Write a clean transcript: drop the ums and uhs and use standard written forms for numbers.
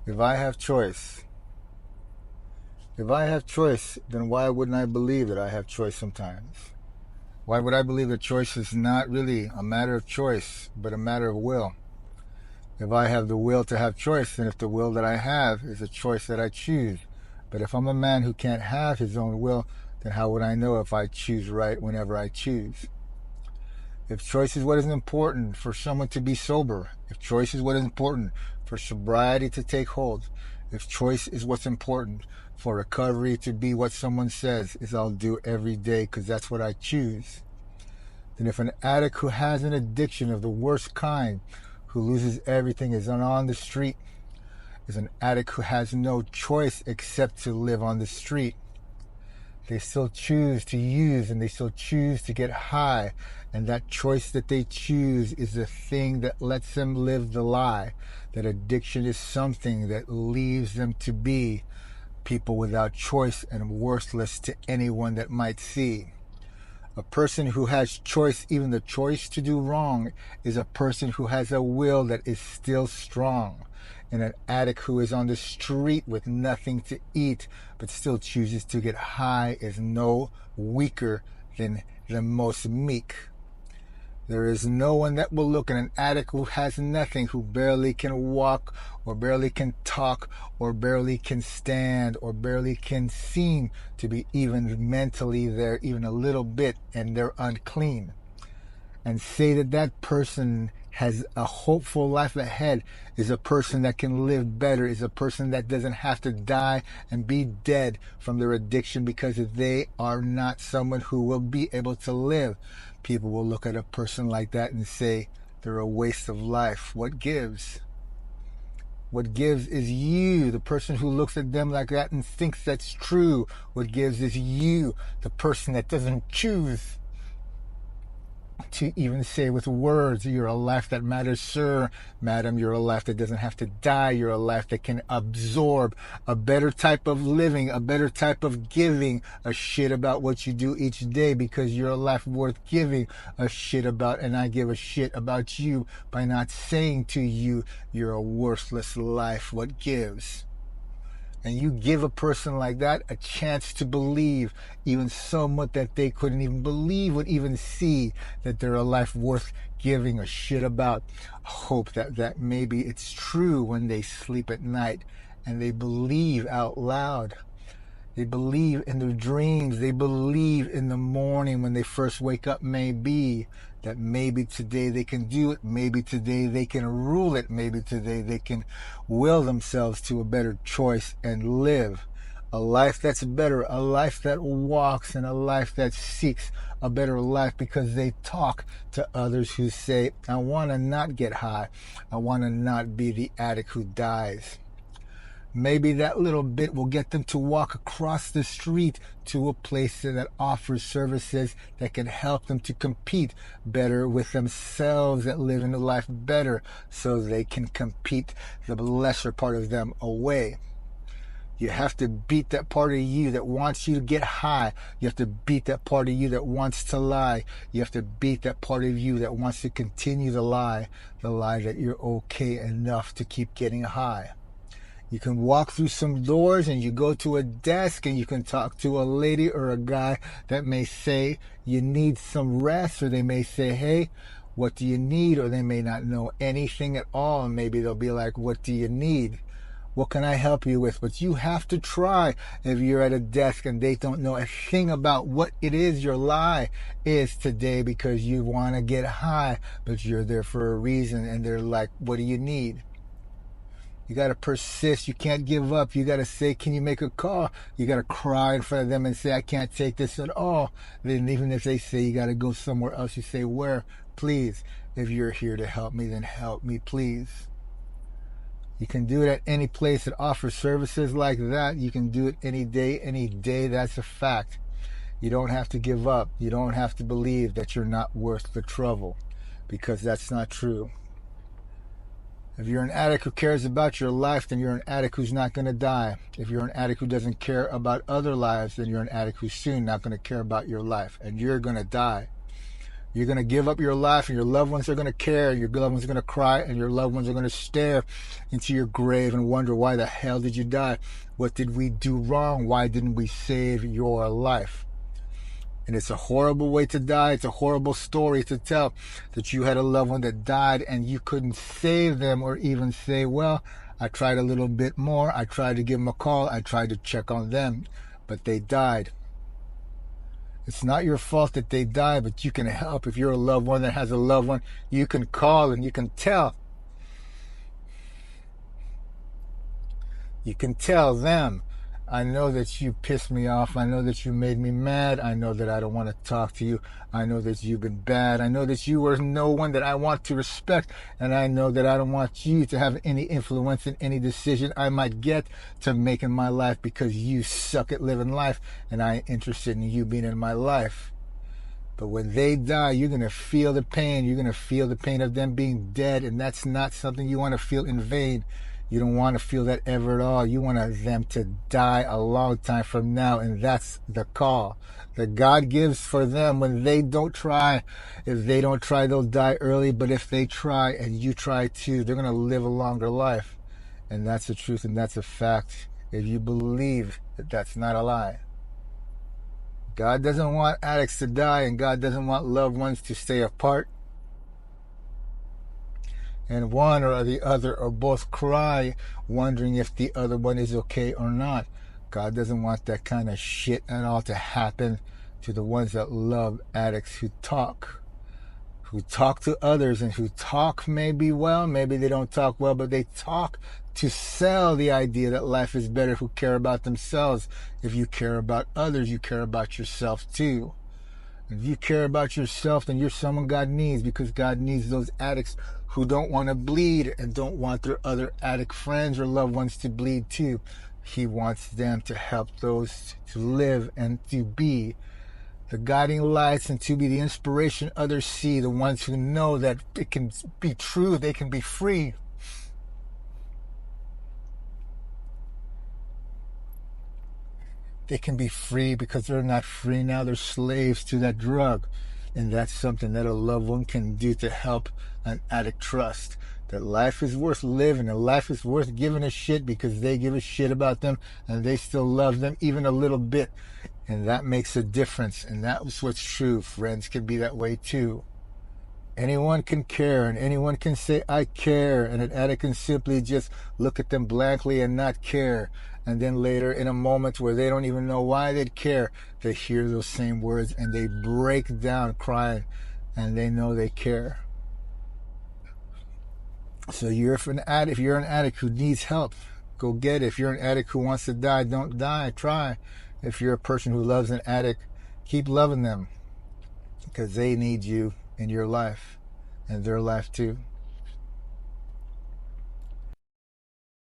If I have choice, then why wouldn't I believe that I have choice sometimes? Why would I believe that choice is not really a matter of choice, but a matter of will? If I have the will to have choice, then if the will that I have is a choice that I choose. But if I'm a man who can't have his own will, then how would I know if I choose right whenever I choose? If choice is what is important for someone to be sober, if choice is what is important for sobriety to take hold, if choice is what's important for recovery to be what someone says is I'll do every day because that's what I choose, then if an addict who has an addiction of the worst kind, who loses everything, is on the street, is an addict who has no choice except to live on the street, they still choose to use and they still choose to get high. And that choice that they choose is the thing that lets them live the lie. That addiction is something that leaves them to be people without choice and worthless to anyone that might see. A person who has choice, even the choice to do wrong, is a person who has a will that is still strong. And an addict who is on the street with nothing to eat but still chooses to get high is no weaker than the most meek. There is no one that will look at an addict who has nothing, who barely can walk or barely can talk or barely can stand or barely can seem to be even mentally there even a little bit, and they're unclean, and say that that person has a hopeful life ahead, is a person that can live better, is a person that doesn't have to die and be dead from their addiction because they are not someone who will be able to live. People will look at a person like that and say they're a waste of life. What gives? What gives is you, the person who looks at them like that and thinks that's true. What gives is you, the person that doesn't choose to even say with words, you're a life that matters, sir, madam, you're a life that doesn't have to die, you're a life that can absorb a better type of living, a better type of giving a shit about what you do each day, because you're a life worth giving a shit about, and I give a shit about you by not saying to you, you're a worthless life. What gives? And you give a person like that a chance to believe, even somewhat that they couldn't even believe, would even see that they're a life worth giving a shit about. Hope that maybe it's true when they sleep at night and they believe out loud. They believe in their dreams. They believe in the morning when they first wake up, maybe that maybe today they can do it. Maybe today they can rule it. Maybe today they can will themselves to a better choice and live a life that's better, a life that walks, and a life that seeks a better life, because they talk to others who say, I want to not get high. I want to not be the addict who dies. Maybe that little bit will get them to walk across the street to a place that offers services that can help them to compete better with themselves, that live in a life better, so they can compete the lesser part of them away. You have to beat that part of you that wants you to get high. You have to beat that part of you that wants to lie. You have to beat that part of you that wants to continue the lie that you're okay enough to keep getting high. You can walk through some doors and you go to a desk and you can talk to a lady or a guy that may say you need some rest, or they may say, hey, what do you need? Or they may not know anything at all, and maybe they'll be like, what do you need? What can I help you with? But you have to try. If you're at a desk and they don't know a thing about what it is your lie is today, because you want to get high, but you're there for a reason, and they're like, what do you need? You got to persist. You can't give up. You got to say, can you make a call? You got to cry in front of them and say, I can't take this at all. Then even if they say you got to go somewhere else, you say, where? Please. If you're here to help me, then help me, please. You can do it at any place that offers services like that. You can do it any day. That's a fact. You don't have to give up. You don't have to believe that you're not worth the trouble, because that's not true. If you're an addict who cares about your life, then you're an addict who's not going to die. If you're an addict who doesn't care about other lives, then you're an addict who's soon not going to care about your life, and you're going to die. You're going to give up your life, and your loved ones are going to care. Your loved ones are going to cry, and your loved ones are going to stare into your grave and wonder, why the hell did you die? What did we do wrong? Why didn't we save your life? And it's a horrible way to die. It's a horrible story to tell, that you had a loved one that died and you couldn't save them, or even say, well, I tried a little bit more. I tried to give them a call. I tried to check on them, but they died. It's not your fault that they die, but you can help. If you're a loved one that has a loved one, you can call and you can tell. You can tell them, I know that you pissed me off. I know that you made me mad. I know that I don't want to talk to you. I know that you've been bad. I know that you were no one that I want to respect. And I know that I don't want you to have any influence in any decision I might get to make in my life, because you suck at living life and I ain't interested in you being in my life. But when they die, you're going to feel the pain. You're going to feel the pain of them being dead. And that's not something you want to feel in vain. You don't want to feel that ever at all. You want them to die a long time from now. And that's the call that God gives for them when they don't try. If they don't try, they'll die early. But if they try and you try too, they're going to live a longer life. And that's the truth, and that's a fact. If you believe that that's not a lie. God doesn't want addicts to die, and God doesn't want loved ones to stay apart. And one or the other or both cry, wondering if the other one is okay or not. God doesn't want that kind of shit at all to happen to the ones that love addicts, who talk to others, and who talk maybe well, maybe they don't talk well, but they talk to sell the idea that life is better, who care about themselves. If you care about others, you care about yourself too. If you care about yourself, then you're someone God needs, because God needs those addicts who don't want to bleed and don't want their other addict friends or loved ones to bleed too. He wants them to help those to live and to be the guiding lights and to be the inspiration others see, the ones who know that it can be true, they can be free. They can be free because they're not free now. They're slaves to that drug. And that's something that a loved one can do to help an addict trust that life is worth living and life is worth giving a shit, because they give a shit about them and they still love them even a little bit. And that makes a difference. And that's what's true. Friends can be that way too. Anyone can care, and anyone can say, I care, and an addict can simply just look at them blankly and not care. And then later, in a moment where they don't even know why they'd care, they hear those same words and they break down crying, and they know they care. So if you're an addict who needs help, go get it. If you're an addict who wants to die, don't die, try. If you're a person who loves an addict, keep loving them, because they need you in your life and their life too.